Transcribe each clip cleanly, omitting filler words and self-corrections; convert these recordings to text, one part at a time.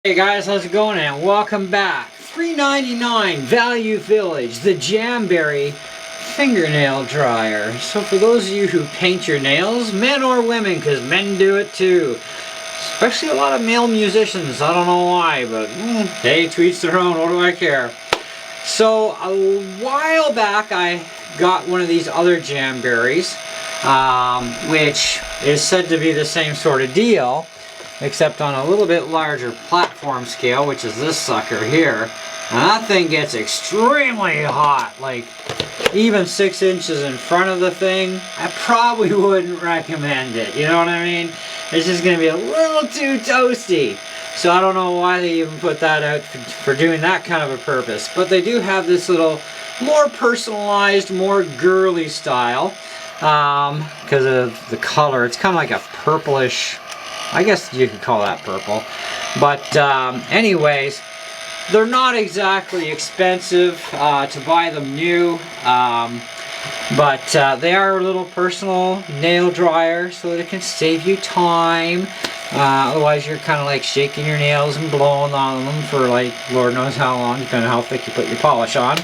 Hey guys, how's it going and welcome back. $3.99 Value Village, the Jamberry fingernail dryer. So for those of you who paint your nails, men or women, because men do it too, especially a lot of male musicians, I don't know why, but hey, to each their own, what do I care? So a while back I got one of these other Jamberries, which is said to be the same sort of deal, except on a little bit larger platform scale, which is this sucker here. And that thing gets extremely hot, like even 6 inches in front of the thing. I probably wouldn't recommend it, you know what I mean? It's just going to be a little too toasty. So I don't know why they even put that out for doing that kind of a purpose. But they do have this little more personalized, more girly style because of the color. It's kind of like a purplish, I guess you could call that purple. But anyways, they're not exactly expensive to buy them new. But they are a little personal nail dryer so that it can save you time. Otherwise you're kind of like shaking your nails and blowing on them for like Lord knows how long, depending on how thick you put your polish on.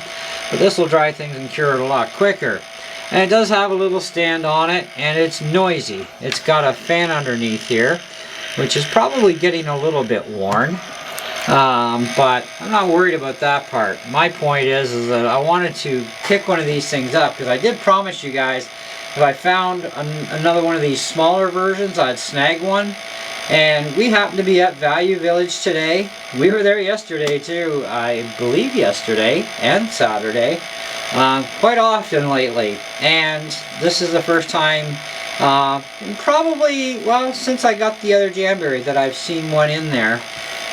But this will dry things and cure it a lot quicker. And it does have a little stand on it, and it's noisy. It's got a fan underneath here, which is probably getting a little bit worn, but I'm not worried about that part. My point is that I wanted to pick one of these things up because I did promise you guys if I found another one of these smaller versions, I'd snag one. And we happened to be at Value Village today. We were there yesterday too, I believe yesterday and Saturday, quite often lately. And this is the first time probably, well, since I got the other Jamberry that I've seen one in there.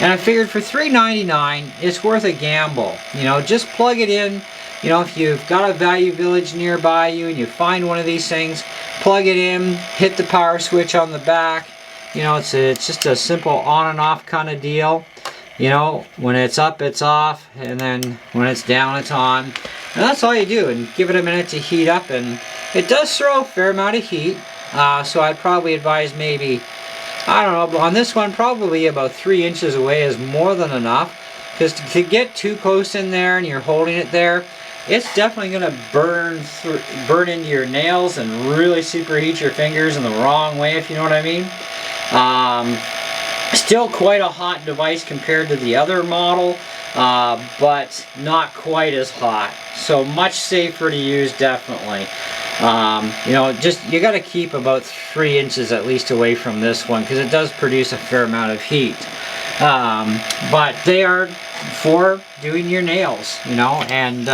And I figured for $3.99 it's worth a gamble. You know, just plug it in. You know, if you've got a Value Village nearby you and you find one of these things, plug it in, hit the power switch on the back. You know, it's just a simple on and off kind of deal. You know, when it's up, it's off, and then when it's down, it's on. And that's all you do, and give it a minute to heat up, and it does throw a fair amount of heat. So I'd probably advise maybe, I don't know, on this one probably about 3 inches away is more than enough. Because to get too close in there and you're holding it there, it's definitely going to burn into your nails and really superheat your fingers in the wrong way, if you know what I mean. Still quite a hot device compared to the other model, but not quite as hot. So much safer to use, definitely. You know, just you got to keep about 3 inches at least away from this one because it does produce a fair amount of heat. But they are for doing your nails, you know, and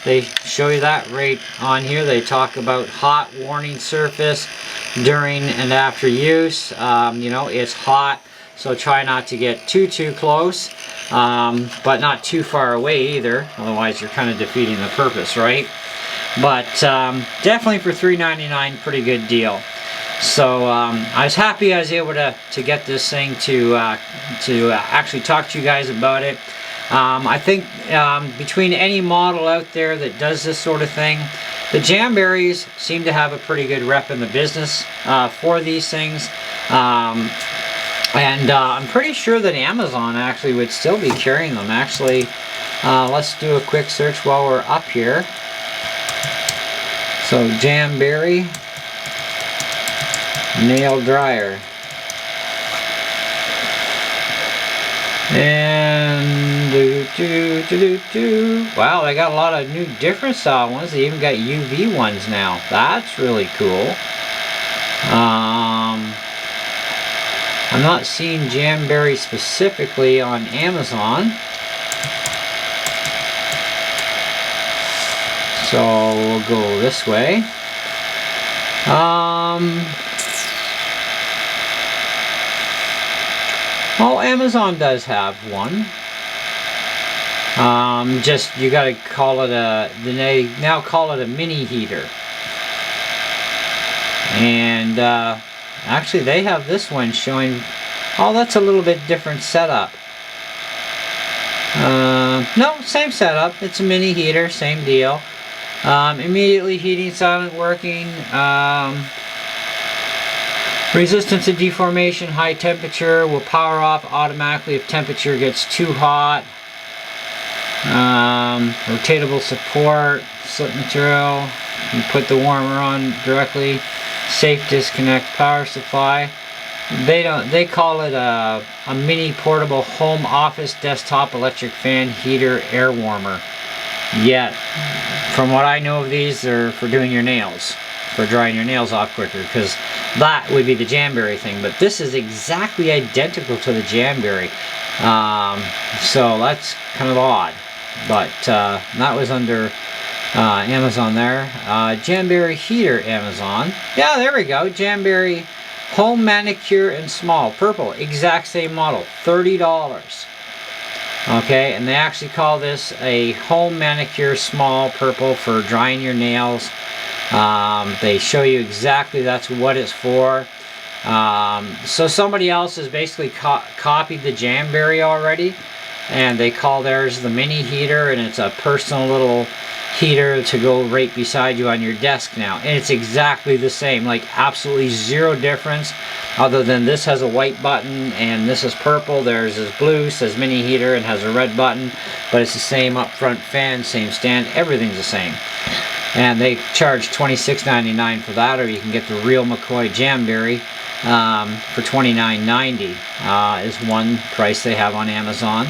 they show you that right on here. They talk about hot warning surface during and after use. You know, it's hot, so try not to get too close, but not too far away either. Otherwise, you're kind of defeating the purpose, right? But definitely for $3.99, pretty good deal. So I was happy I was able to get this thing to actually talk to you guys about it. I think between any model out there that does this sort of thing, the Jamberries seem to have a pretty good rep in the business for these things. And I'm pretty sure that Amazon actually would still be carrying them. Actually, let's do a quick search while we're up here. So Jamberry nail dryer. And wow, they got a lot of new different style ones. They even got UV ones now. That's really cool. I'm not seeing Jamberry specifically on Amazon. So we'll go this way. Oh, Amazon does have one. Just you gotta call it they now call it a mini heater. And actually they have this one showing, oh, that's a little bit different setup. No, same setup. It's a mini heater, same deal. Immediately heating, silent working. Resistant to deformation, high temperature, will power off automatically if temperature gets too hot. Rotatable support, slip material, you put the warmer on directly. Safe disconnect power supply. They call it a mini portable home office desktop electric fan heater air warmer. Yet, from what I know of these, they're for doing your nails, for drying your nails off quicker, because that would be the Jamberry thing. But this is exactly identical to the Jamberry, so that's kind of odd. But that was under Amazon there. Jamberry heater, Amazon. Yeah, there we go. Jamberry home manicure and small, purple, exact same model, $30. Okay, and they actually call this a home manicure small, purple, for drying your nails. They show you exactly that's what it's for. So somebody else has basically copied the Jamberry already, and they call theirs the mini heater, and it's a personal little heater to go right beside you on your desk now. And it's exactly the same, like absolutely zero difference, other than this has a white button and this is purple, theirs is blue, says mini heater and has a red button, but it's the same up front fan, same stand, everything's the same. And they charge $26.99 for that, or you can get the real McCoy Jamberry for $29.90 is one price they have on Amazon.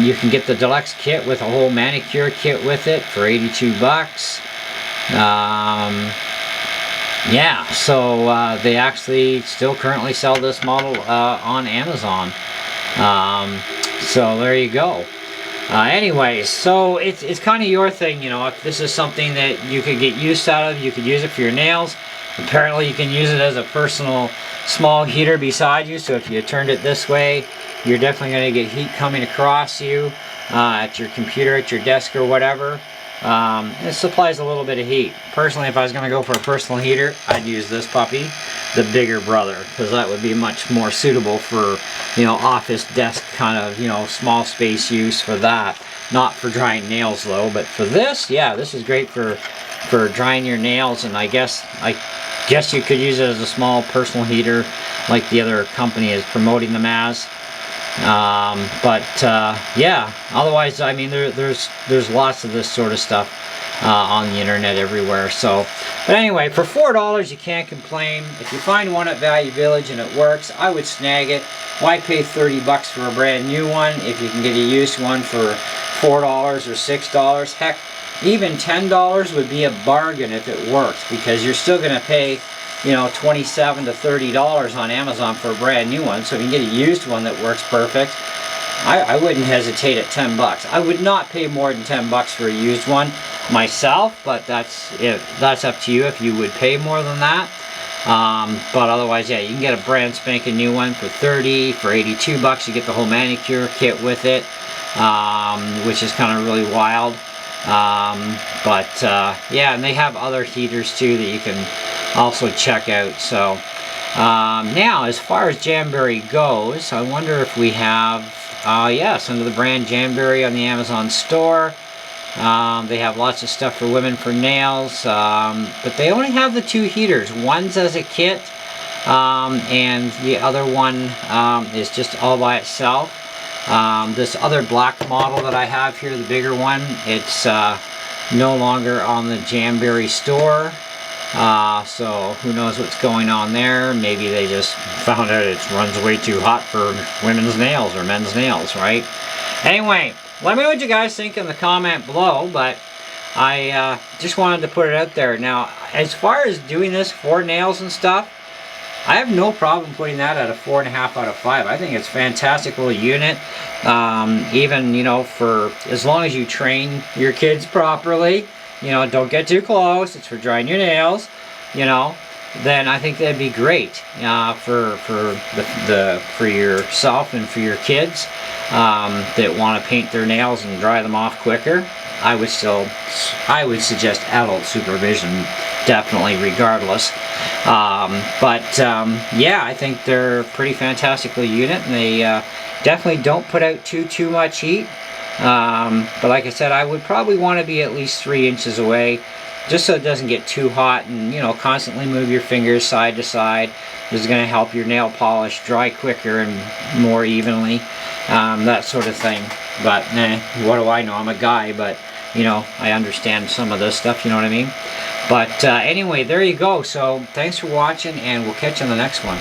You can get the deluxe kit with a whole manicure kit with it for 82 bucks. Yeah, so they actually still currently sell this model on Amazon. So there you go. Anyway, so it's kind of your thing, you know, if this is something that you could get use out of, you could use it for your nails. Apparently you can use it as a personal small heater beside you, so if you turned it this way, you're definitely going to get heat coming across you at your computer, at your desk or whatever. It supplies a little bit of heat. Personally, if I was going to go for a personal heater, I'd use this puppy, the bigger brother, because that would be much more suitable for, you know, office desk kind of, you know, small space use for that. Not for drying nails though, but for this, yeah, this is great for drying your nails, and I guess you could use it as a small personal heater like the other company is promoting them as. Yeah, otherwise, I mean, there's lots of this sort of stuff on the internet everywhere. So, but anyway, for $4 you can't complain. If you find one at Value Village and it works, I would snag it. Why pay 30 bucks for a brand new one if you can get a used one for $4 or $6? Heck, even $10 would be a bargain if it works, because you're still going to pay, you know, $27 to $30 on Amazon for a brand new one. So if you can get a used one that works perfect, I wouldn't hesitate at 10 bucks. I would not pay more than 10 bucks for a used one myself, but that's up to you if you would pay more than that. But otherwise, yeah, you can get a brand spanking new one for 30, for 82 bucks. You get the whole manicure kit with it, which is kind of really wild. Yeah, and they have other heaters too that you can also check out. So now, as far as Jamberry goes, I wonder if we have, yes, under the brand Jamberry on the Amazon store. They have lots of stuff for women for nails, but they only have the two heaters. One's as a kit, and the other one is just all by itself. This other black model that I have here, the bigger one, it's no longer on the Jamberry store. So who knows what's going on there. Maybe they just found out it runs way too hot for women's nails or men's nails, right? Anyway, let me know what you guys think in the comment below, but I just wanted to put it out there. Now, as far as doing this for nails and stuff, I have no problem putting that at a 4.5 out of 5. I think it's a fantastic little unit. Even, you know, for as long as you train your kids properly, you know, don't get too close, it's for drying your nails, you know, then I think that'd be great for yourself and for your kids that want to paint their nails and dry them off quicker. I would suggest adult supervision, definitely, regardless. Yeah, I think they're a pretty fantastic little unit, and they definitely don't put out too much heat. But like I said, I would probably want to be at least 3 inches away just so it doesn't get too hot, and you know, constantly move your fingers side to side. This is going to help your nail polish dry quicker and more evenly, that sort of thing. But what do I know? I'm a guy, but you know, I understand some of this stuff, you know what I mean? But anyway, there you go. So thanks for watching, and we'll catch you on the next one.